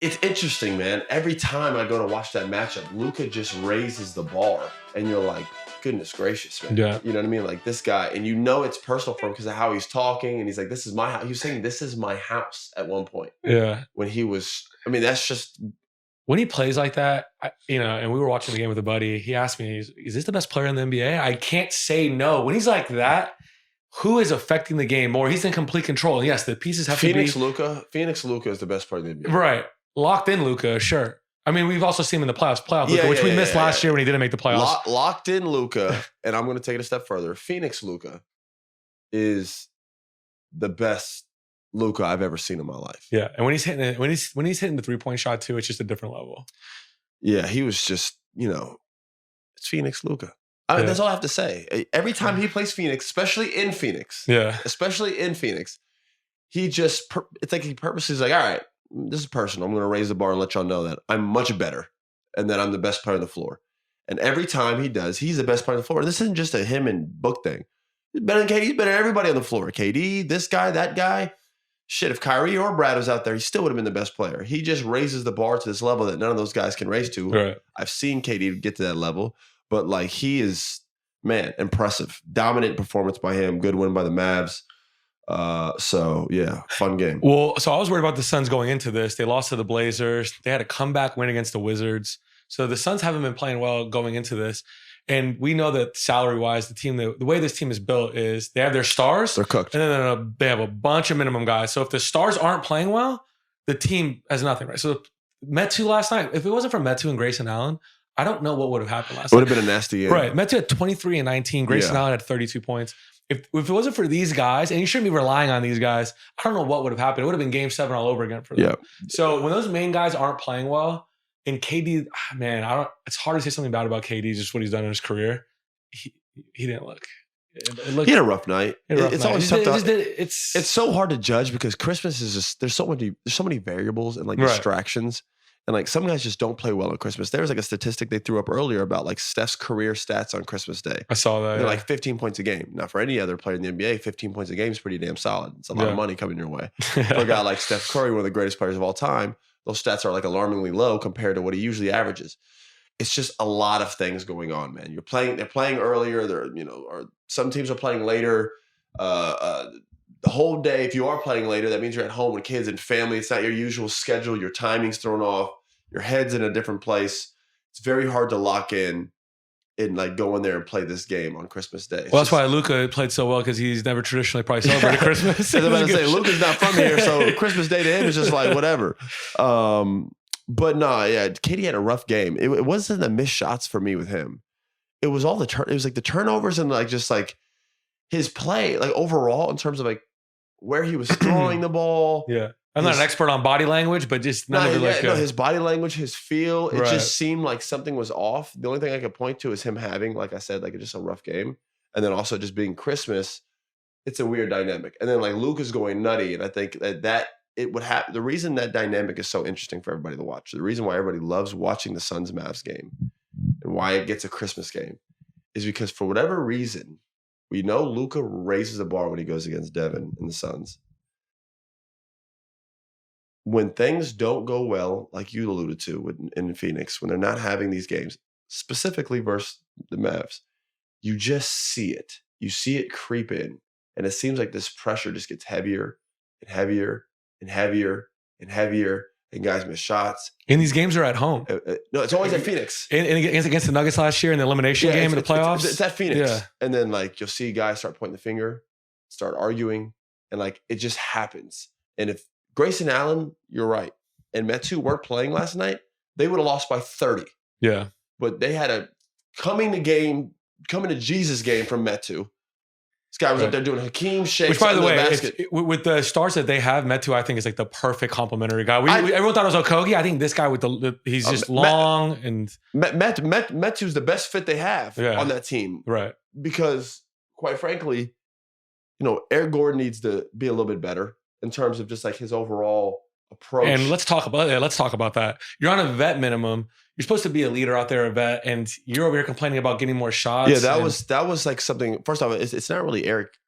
It's interesting, man. Every time I go to watch that matchup, Luka just raises the bar, and you're like, goodness gracious, man. Yeah. You know what I mean? Like this guy, and you know it's personal for him because of how he's talking, and he's like, "This is my house." He was saying, "This is my house" at one point. Yeah. When he was, I mean, that's just when he plays like that, and we were watching the game with a buddy. He asked me, "Is this the best player in the NBA?" I can't say no. When he's like that, who is affecting the game more? He's in complete control. And yes, the pieces have Phoenix to be Luka. Phoenix Luka is the best player in the NBA. right. Locked in Luka, sure. I mean, we've also seen him in the playoff Luka, which we missed last year when he didn't make the playoffs. Locked in Luka, and I'm going to take it a step further. Phoenix Luka is the best Luka I've ever seen in my life. Yeah, and when he's hitting it, when he's hitting the 3-point shot too, it's just a different level. Yeah, he was just, it's Phoenix Luka. That's all I have to say. Every time he plays Phoenix, especially in Phoenix, he just, it's like he purposely is like, all right, this is personal. I'm going to raise the bar and let y'all know that I'm much better and that I'm the best player on the floor. And every time he does, he's the best player on the floor. And this isn't just a him and Book thing. He's better than KD. He's better than everybody on the floor. KD, this guy, that guy. Shit, if Kyrie or Brad was out there, he still would have been the best player. He just raises the bar to this level that none of those guys can raise to. Right. I've seen KD get to that level, but like he is, man, impressive. Dominant performance by him. Good win by the Mavs. So yeah, fun game. Well, so I was worried about the Suns going into this. They lost to the Blazers. They had a comeback win against the Wizards. So the Suns haven't been playing well going into this. And we know that salary-wise, the team, the way this team is built is they have their stars. They're cooked. And then they have a bunch of minimum guys. So if the stars aren't playing well, the team has nothing, right? So Metu last night, if it wasn't for Metu and Grayson Allen, I don't know what would have happened last night. It would have been a nasty game. Right. Metu had 23 and 19. Grayson Allen had 32 points. If it wasn't for these guys, and you shouldn't be relying on these guys, I don't know what would have happened. It would have been game 7 all over again for them. Yeah. So when those main guys aren't playing well, and KD, man, it's hard to say something bad about KD, just what he's done in his career. He didn't look. He had a rough night. It's always tough. It's so hard to judge because Christmas is just there's so many variables and like distractions. And like some guys just don't play well on Christmas. There was like a statistic they threw up earlier about like Steph's career stats on Christmas Day. I saw that. They're like 15 points a game. Now for any other player in the NBA, 15 points a game is pretty damn solid. It's a lot of money coming your way. For a guy like Steph Curry, one of the greatest players of all time, those stats are like alarmingly low compared to what he usually averages. It's just a lot of things going on, man. They're playing earlier. Or some teams are playing later. The whole day, if you are playing later, that means you're at home with kids and family. It's not your usual schedule. Your timing's thrown off. Your head's in a different place. It's very hard to lock in and like go in there and play this game on Christmas Day. Well, that's why Luka played so well because he's never traditionally probably celebrated Christmas. I was about to say, Luka's not from here, so Christmas Day to him is just like whatever. But no, yeah, KD had a rough game. It wasn't the missed shots for me with him. It was all it was like the turnovers and like just like his play, like overall in terms of like where he was throwing the ball. Yeah. I'm not an expert on body language, but just his body language, his feel, it just seemed like something was off. The only thing I could point to is him having, like I said, like just a rough game. And then also just being Christmas, it's a weird dynamic. And then like Luka's going nutty. And I think that it would happen. The reason that dynamic is so interesting for everybody to watch, the reason why everybody loves watching the Suns Mavs game and why it gets a Christmas game is because for whatever reason, we know Luka raises the bar when he goes against Devin and the Suns. When things don't go well, like you alluded to in Phoenix, when they're not having these games, specifically versus the Mavs, you just see it. You see it creep in. And it seems like this pressure just gets heavier and heavier and heavier and heavier. And guys miss shots. And these games are at home. No, it's always at Phoenix. And against the Nuggets last year in the elimination game in the playoffs. It's at Phoenix. Yeah. And then like you'll see guys start pointing the finger, start arguing, and like it just happens. And if Grayson Allen, you're right, and Metu weren't playing last night, they would have lost by 30. Yeah. But they had a coming to Jesus game from Metu. This guy was up there doing Hakeem shakes. Which, by the way, with the stars that they have, Metu, I think, is like the perfect complementary guy. Everyone thought it was Okogie. I think this guy with he's just long and Metu's the best fit they have on that team, right? Because, quite frankly, Eric Gordon needs to be a little bit better in terms of just like his overall approach. And let's talk about that. You're on a vet minimum. You're supposed to be a leader out there, a vet, and you're over here complaining about getting more shots. Yeah, that was like something. First off, it's not really Eric.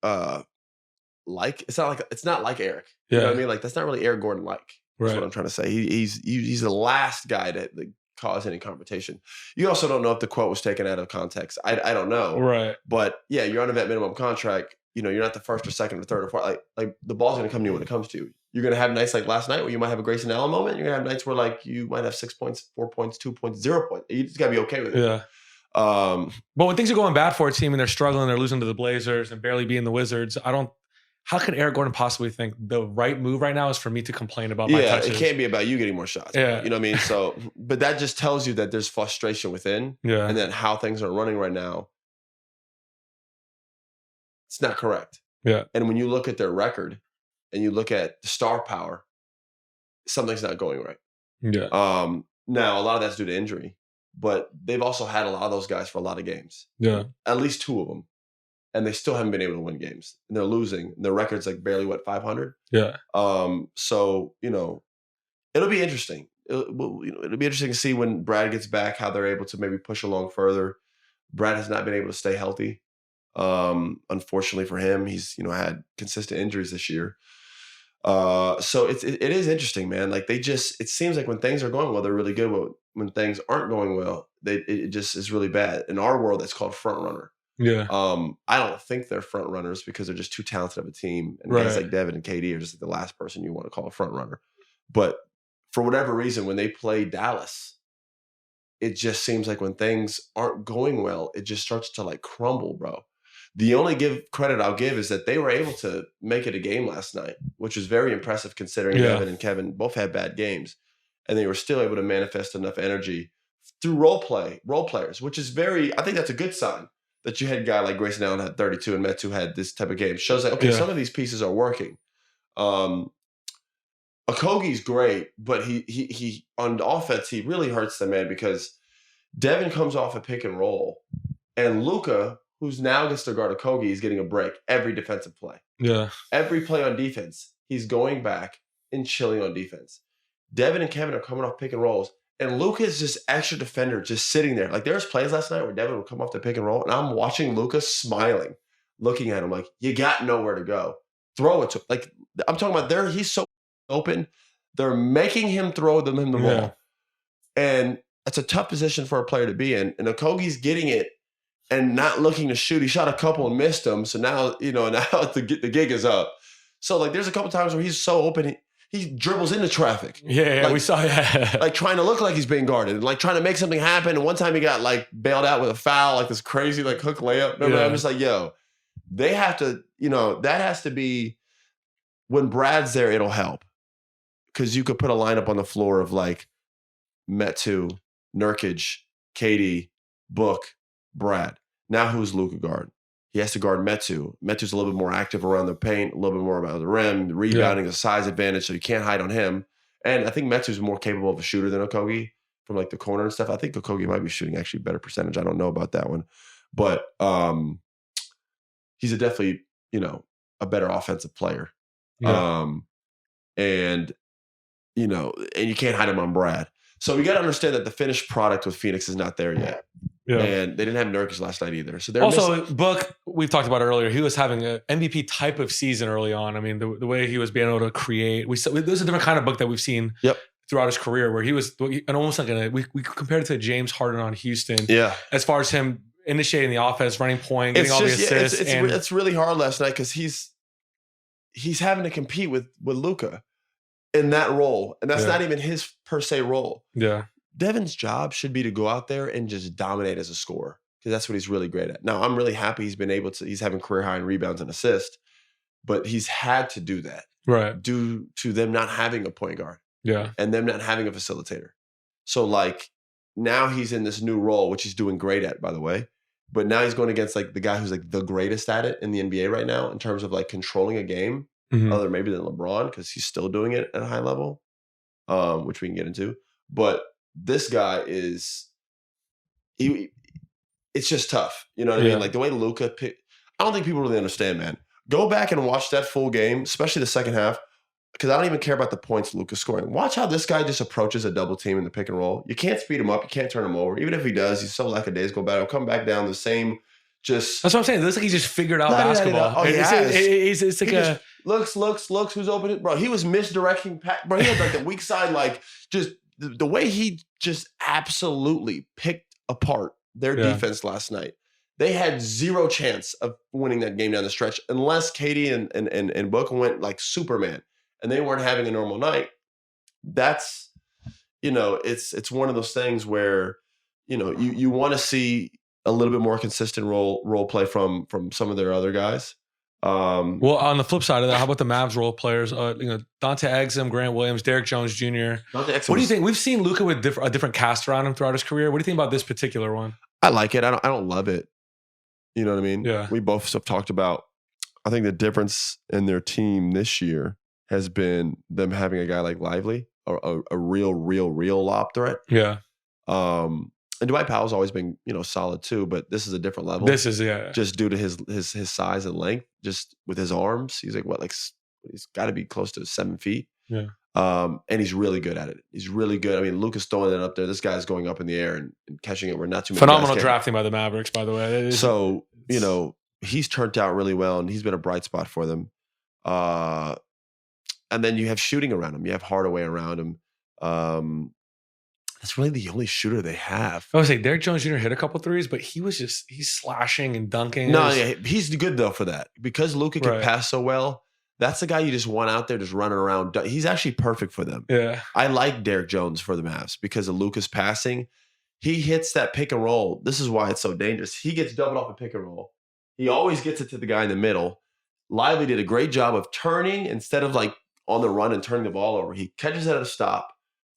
It's not like Eric. You know what I mean? Like that's not really Eric Gordon like. That's what I'm trying to say. He's the last guy to cause any confrontation. You also don't know if the quote was taken out of context. I don't know. Right. But yeah, you're on a vet minimum contract. You're not the first or second or third or fourth. Like the ball's going to come to you when it comes to you. You're going to have nights like last night where you might have a Grayson Allen moment. You're going to have nights where like you might have 6 points, 4 points, 2 points, 0 points. You just got to be okay with it. Yeah. But when things are going bad for a team and they're struggling, they're losing to the Blazers and barely beating the Wizards, how could Eric Gordon possibly think the right move right now is for me to complain about my touches? It can't be about you getting more shots. Yeah. You know what I mean? So, but that just tells you that there's frustration within. Yeah. And that how things are running right now, it's not correct. Yeah. And when you look at their record and you look at the star power, something's not going right. Yeah. Now, a lot of that's due to injury, but they've also had a lot of those guys for a lot of games. Yeah. At least 2 of them. And they still haven't been able to win games. And they're losing. Their record's like barely, 500? Yeah. So, it'll be interesting. It'll be interesting to see when Brad gets back, how they're able to maybe push along further. Brad has not been able to stay healthy. Unfortunately for him, he's, had consistent injuries this year. So it is interesting, man. Like it seems like when things are going well, they're really good. But when things aren't going well, it just is really bad. In our world, that's called front runner. Yeah. I don't think they're front runners because they're just too talented of a team. And guys like Devin and KD are just like the last person you want to call a front runner. But for whatever reason, when they play Dallas, it just seems like when things aren't going well, it just starts to like crumble, bro. The only credit I'll give is that they were able to make it a game last night, which was very impressive considering Devin and Kevin both had bad games. And they were still able to manifest enough energy through role players, which is I think that's a good sign. That you had a guy like Grayson Allen had 32 and Metu had this type of game. Shows that, some of these pieces are working. Okogie's great, but he on offense, he really hurts the man because Devin comes off a pick and roll, and Luka, who's now gets to guard Okogie, is getting a break every defensive play. Yeah. Every play on defense, he's going back and chilling on defense. Devin and Kevin are coming off pick and rolls. And Luka is just extra defender, just sitting there. Like there's plays last night where Devin would come off the pick and roll, and I'm watching Luka smiling, looking at him like, you got nowhere to go. Throw it to him. Like I'm talking about he's so open. They're making him throw them in the ball. And it's a tough position for a player to be in. And Okogie's getting it and not looking to shoot. He shot a couple and missed them. So now, the gig is up. So like there's a couple times where he's so open. He dribbles into traffic. Yeah, we saw that. Like trying to look like he's being guarded, and like trying to make something happen. And one time he got like bailed out with a foul, like this crazy like hook layup. I'm just like, they have to, that has to be when Brad's there, it'll help. Because you could put a lineup on the floor of like Metu, Nurkic, KD, Book, Brad. Now who's Luka guard? He has to guard Metu. Metu's a little bit more active around the paint, a little bit more about the rim, the rebounding, the size advantage, so you can't hide on him. And I think Metu's more capable of a shooter than Okogie from like the corner and stuff. I think Okogie might be shooting actually better percentage. I don't know about that one. But he's definitely, a better offensive player. Yeah. And you can't hide him on Brad. So we got to understand that the finished product with Phoenix is not there yet. Yeah. And they didn't have Nurkic last night either. So they're also Book. We've talked about it earlier. He was having an MVP type of season early on. I mean, the way he was being able to create. There's a different kind of Book that we've seen throughout his career, where he was almost like we compared it to James Harden on Houston. Yeah, as far as him initiating the offense, running point, getting all the assists. It's really hard last night because he's having to compete with Luka in that role, and that's not even his per se role. Yeah. Devin's job should be to go out there and just dominate as a scorer because that's what he's really great at. Now, I'm really happy he's having career high in rebounds and assists, but he's had to do that due to them not having a point guard and them not having a facilitator. So like now he's in this new role, which he's doing great at, by the way, but now he's going against like the guy who's like the greatest at it in the NBA right now in terms of like controlling a game, other maybe than LeBron because he's still doing it at a high level, which we can get into. But this guy it's just tough. You know what I mean? Like the way Luka picked, I don't think people really understand, man. Go back and watch that full game, especially the second half, because I don't even care about the points Luka's scoring. Watch how this guy just approaches a double team in the pick and roll. You can't speed him up. You can't turn him over. Even if he does, he's so lackadaisical about it. He'll come back down the same. That's what I'm saying. It looks like he just figured out basketball. Oh, it's like looks, who's open? Bro, he was misdirecting. Bro, he had like the weak side, like just the way he just absolutely picked apart their defense last night. They had zero chance of winning that game down the stretch unless Katie and Book went like Superman and they weren't having a normal night. That's, it's one of those things where, you want to see a little bit more consistent role play from some of their other guys. Well, on the flip side of that, how about the Mavs role players? Dante Exum, Grant Williams, Derek Jones Jr. What do you think? We've seen Luka with a different cast around him throughout his career. What do you think about this particular one? I like it. I don't love it. You know what I mean? Yeah. We both have talked about, I think the difference in their team this year has been them having a guy like Lively, a real lob threat. Yeah. And Dwight Powell's always been, solid too, but this is a different level. This is, just due to his size and length, just with his arms. He's like, he's got to be close to 7 feet. Yeah. And he's really good at it. He's really good. I mean, Luka's throwing it up there. This guy's going up in the air and catching it where not too many phenomenal guys drafting by the Mavericks, by the way. So, he's turned out really well and he's been a bright spot for them. And then you have shooting around him. You have Hardaway around him. That's really the only shooter they have. I would say Derek Jones Jr. hit a couple threes, but he's slashing and dunking. No, he's good though for that. Because Luka can pass so well, that's the guy you just want out there just running around. He's actually perfect for them. Yeah. I like Derek Jones for the Mavs because of Luka's passing. He hits that pick and roll. This is why it's so dangerous. He gets doubled off a pick and roll. He always gets it to the guy in the middle. Lively did a great job of turning instead of like on the run and turning the ball over. He catches it at a stop,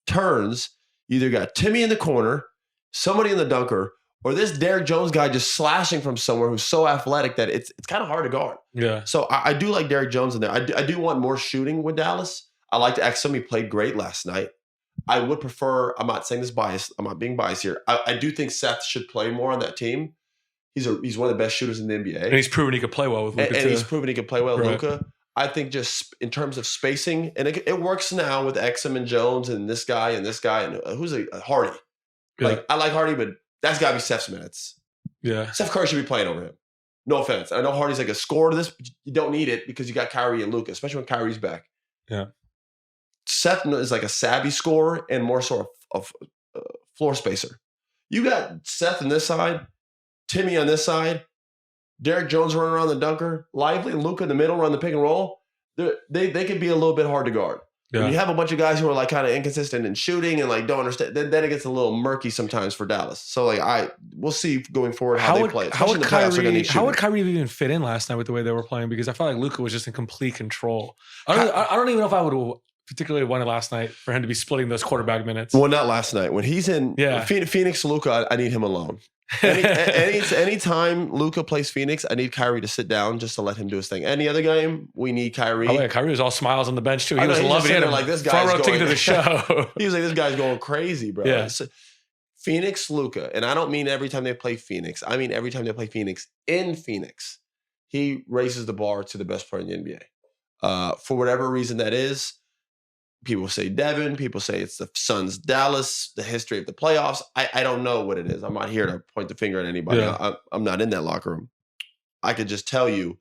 turns. You either got Timmy in the corner, somebody in the dunker, or this Derek Jones guy just slashing from somewhere who's so athletic that it's kind of hard to guard. Yeah. So I do like Derek Jones in there. I do want more shooting with Dallas. I like Exum. He played great last night. I would prefer, I'm not saying this biased, I'm not being biased here. I do think Seth should play more on that team. He's one of the best shooters in the NBA. And he's proven he could play well with Luka. And he's proven he can play well with Luka. I think just in terms of spacing, and it works now with Exum and Jones and this guy and who's a Hardy. Yeah. Like I like Hardy, but that's got to be Steph's minutes. Yeah, Steph Curry should be playing over him. No offense. I know Hardy's like a scorer to this, but you don't need it because you got Kyrie and Luka, especially when Kyrie's back. Yeah, Seth is like a savvy scorer and more sort of floor spacer. You got Seth on this side, Timmy on this side, Derek Jones running around the dunker, Lively and Luka in the middle run the pick and roll. They could be a little bit hard to guard. Yeah. When you have a bunch of guys who are like kind of inconsistent in shooting and like don't understand, then it gets a little murky sometimes for Dallas. So like we'll see going forward how they play. How would Kyrie even fit in last night with the way they were playing? Because I felt like Luka was just in complete control. I don't even know if I would particularly wanted last night for him to be splitting those quarterback minutes. Well, not last night. When he's in Phoenix, Luka, I need him alone. Anytime Luka plays Phoenix, I need Kyrie to sit down just to let him do his thing. Any other game, we need Kyrie. Oh, yeah, Kyrie was all smiles on the bench too. He was loving it. Like this guy's going to the show. He was like, this guy's going crazy, bro. Yeah. So, Phoenix, Luka, and I don't mean every time they play Phoenix. I mean every time they play Phoenix in Phoenix, he raises the bar to the best player in the NBA. For whatever reason that is. People say Devin. People say it's the Suns, Dallas, the history of the playoffs. I don't know what it is. I'm not here to point the finger at anybody. Yeah. I'm not in that locker room. I could just tell you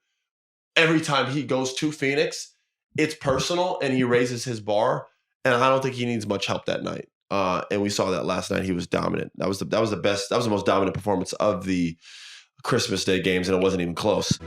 every time he goes to Phoenix, it's personal and he raises his bar. And I don't think he needs much help that night. And we saw that last night. He was dominant. That was the best. That was the most dominant performance of the Christmas Day games, and it wasn't even close.